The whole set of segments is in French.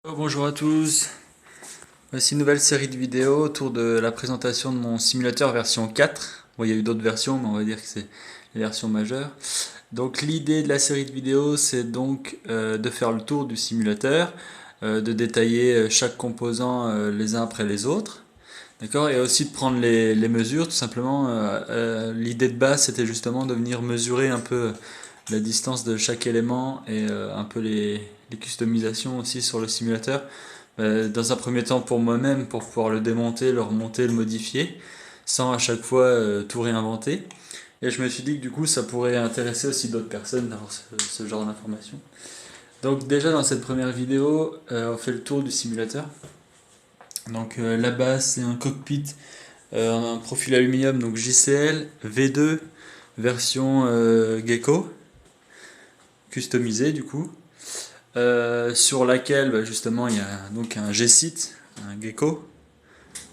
Bonjour à tous, voici une nouvelle série de vidéos autour de la présentation de mon simulateur version 4. Bon, il y a eu d'autres versions, mais on va dire que c'est la version majeure. Donc l'idée de la série de vidéos, c'est donc de faire le tour du simulateur, de détailler chaque composant les uns après les autres. D'accord. Et aussi de prendre les mesures, tout simplement. L'idée de base, c'était justement de venir mesurer un peu la distance de chaque élément et un peu les customisations aussi sur le simulateur. Dans un premier temps pour moi-même, pour pouvoir le démonter, le remonter, le modifier, sans à chaque fois tout réinventer. Et je me suis dit que du coup, ça pourrait intéresser aussi d'autres personnes d'avoir ce genre d'informations. Donc déjà dans cette première vidéo, on fait le tour du simulateur. Donc la base, c'est un cockpit, un profil aluminium, donc JCL V2 version Gecko, customisé du coup, sur laquelle justement il y a donc un G-Sit, un Gecko,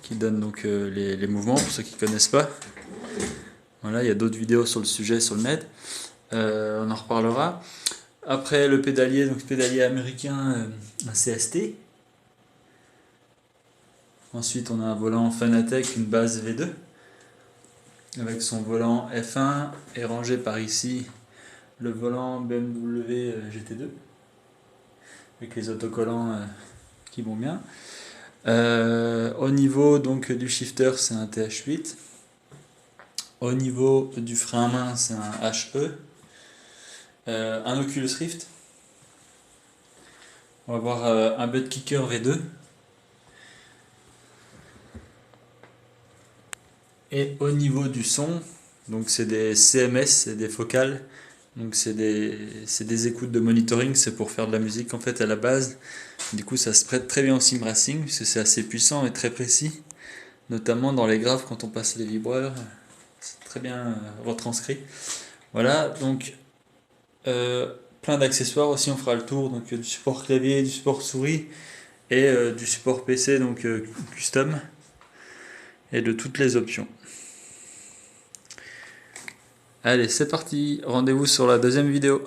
qui donne donc les mouvements pour ceux qui ne connaissent pas. Voilà, il y a d'autres vidéos sur le sujet sur le net, on en reparlera. Après le pédalier, donc pédalier américain, un CST. Ensuite on a un volant Fanatec, une base V2, avec son volant F1 et rangé par ici le volant BMW GT2 avec les autocollants qui vont bien. Au niveau donc du shifter, c'est un TH8. Au niveau du frein à main, c'est un HE. Un Oculus Rift. On va voir un butt kicker V2. Et au niveau du son, donc c'est des CMS, c'est des focales. Donc c'est des écoutes de monitoring, c'est pour faire de la musique en fait à la base. Du coup ça se prête très bien au sim racing, parce que c'est assez puissant et très précis. Notamment dans les graves quand on passe les vibreurs, c'est très bien retranscrit. Voilà, donc plein d'accessoires aussi, on fera le tour, donc du support clavier, du support souris et du support PC, donc custom, et de toutes les options. Allez, c'est parti, rendez-vous sur la deuxième vidéo.